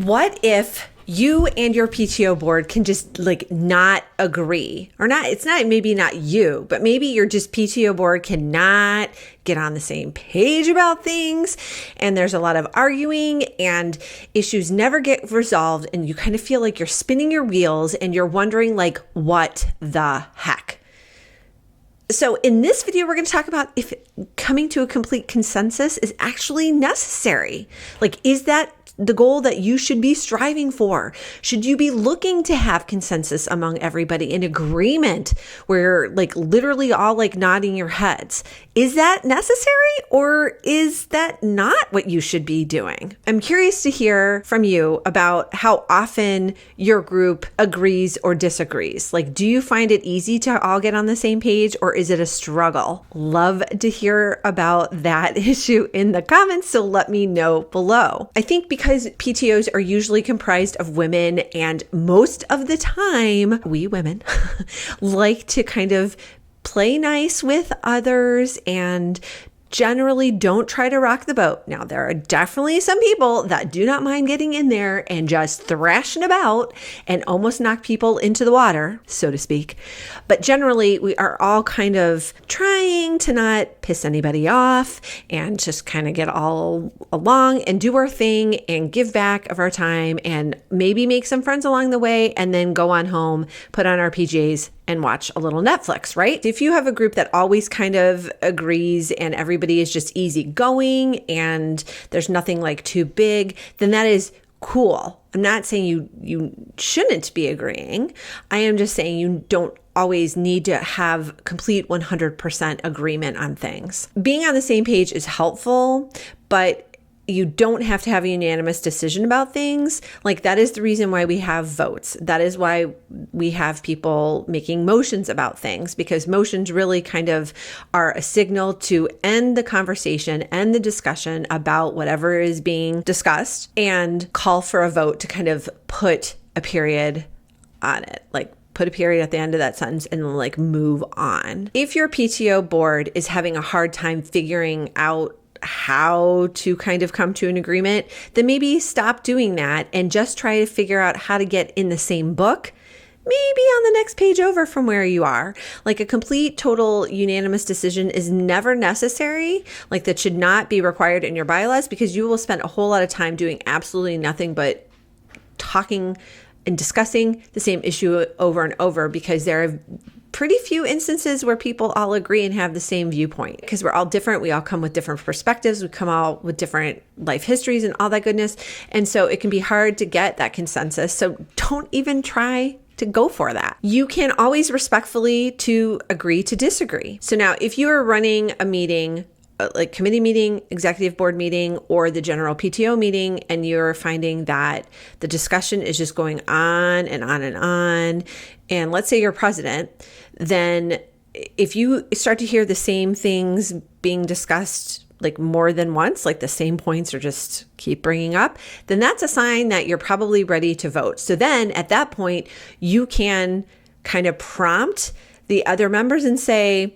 What if you and your PTO board can just like not agree, or not, it's not, maybe not you, but maybe your just PTO board cannot get on the same page about things, and there's a lot of arguing and issues never get resolved, and you kind of feel like you're spinning your wheels and you're wondering like, what the heck? So in this video, we're going to talk about if coming to a complete consensus is actually necessary. Like, is that the goal that you should be striving for? Should you be looking to have consensus among everybody, in agreement where you're like literally all like nodding your heads? Is that necessary, or is that not what you should be doing? I'm curious to hear from you about how often your group agrees or disagrees. Like, do you find it easy to all get on the same page, or is it a struggle? Love to hear about that issue in the comments, so let me know below. I think because PTOs are usually comprised of women, and most of the time, we women like to kind of play nice with others and generally don't try to rock the boat. Now, there are definitely some people that do not mind getting in there and just thrashing about and almost knock people into the water, so to speak. But generally, we are all kind of trying to not piss anybody off and just kind of get all along and do our thing and give back of our time and maybe make some friends along the way, and then go on home, put on our PJs, and watch a little Netflix, right? If you have a group that always kind of agrees and everybody is just easygoing and there's nothing like too big, then that is cool. I'm not saying you shouldn't be agreeing. I am just saying you don't always need to have complete 100% agreement on things. Being on the same page is helpful, but you don't have to have a unanimous decision about things. Like, that is the reason why we have votes. That is why we have people making motions about things, because motions really kind of are a signal to end the conversation, end the discussion about whatever is being discussed, and call for a vote to kind of put a period on it. Like, put a period at the end of that sentence and like move on. If your PTO board is having a hard time figuring out how to kind of come to an agreement, then maybe stop doing that and just try to figure out how to get in the same book, maybe on the next page over from where you are. Like, a complete, total, unanimous decision is never necessary. Like, that should not be required in your bylaws, because you will spend a whole lot of time doing absolutely nothing but talking and discussing the same issue over and over, because there are pretty few instances where people all agree and have the same viewpoint, because we're all different. We all come with different perspectives. We come all with different life histories and all that goodness. And so it can be hard to get that consensus. So don't even try to go for that. You can always respectfully to agree to disagree. So now, if you are running a meeting, like committee meeting, executive board meeting, or the general PTO meeting, and you're finding that the discussion is just going on and on and on, and let's say you're president, then if you start to hear the same things being discussed like more than once, like the same points are just keep bringing up, then that's a sign that you're probably ready to vote. So then at that point, you can kind of prompt the other members and say,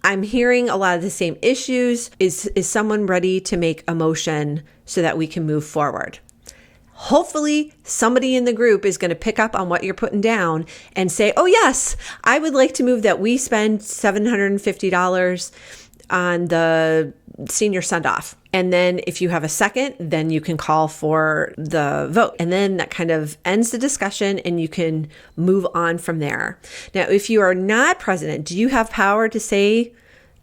I'm hearing a lot of the same issues. Is someone ready to make a motion so that we can move forward? Hopefully somebody in the group is going to pick up on what you're putting down and say, oh yes, I would like to move that we spend $750 on the senior send-off. And then if you have a second, then you can call for the vote. And then that kind of ends the discussion and you can move on from there. Now, if you are not president, do you have power to say,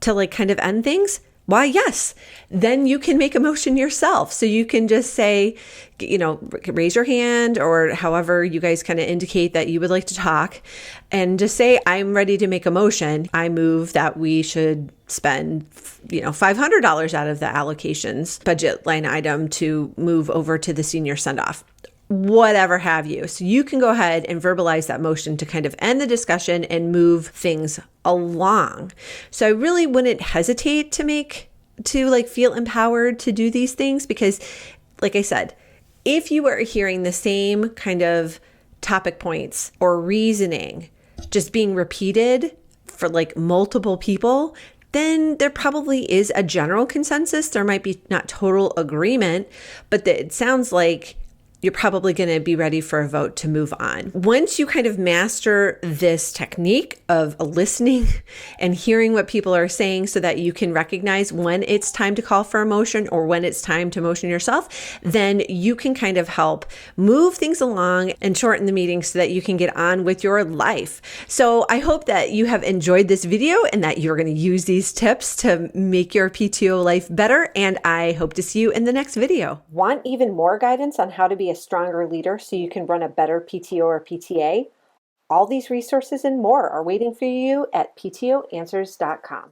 to like kind of end things? Why, yes. Then you can make a motion yourself. So you can just say, you know, raise your hand, or however you guys kind of indicate that you would like to talk, and just say, I'm ready to make a motion. I move that we should spend, you know, $500 out of the allocations budget line item to move over to the senior send-off. Whatever have you. So you can go ahead and verbalize that motion to kind of end the discussion and move things along. So I really wouldn't hesitate to feel empowered to do these things, because like I said, if you are hearing the same kind of topic points or reasoning just being repeated for like multiple people, then there probably is a general consensus. There might be not total agreement, but it sounds like you're probably going to be ready for a vote to move on. Once you kind of master this technique of listening and hearing what people are saying so that you can recognize when it's time to call for a motion or when it's time to motion yourself, then you can kind of help move things along and shorten the meeting so that you can get on with your life. So I hope that you have enjoyed this video and that you're going to use these tips to make your PTO life better. And I hope to see you in the next video. Want even more guidance on how to be a stronger leader so you can run a better PTO or PTA? All these resources and more are waiting for you at PTOanswers.com.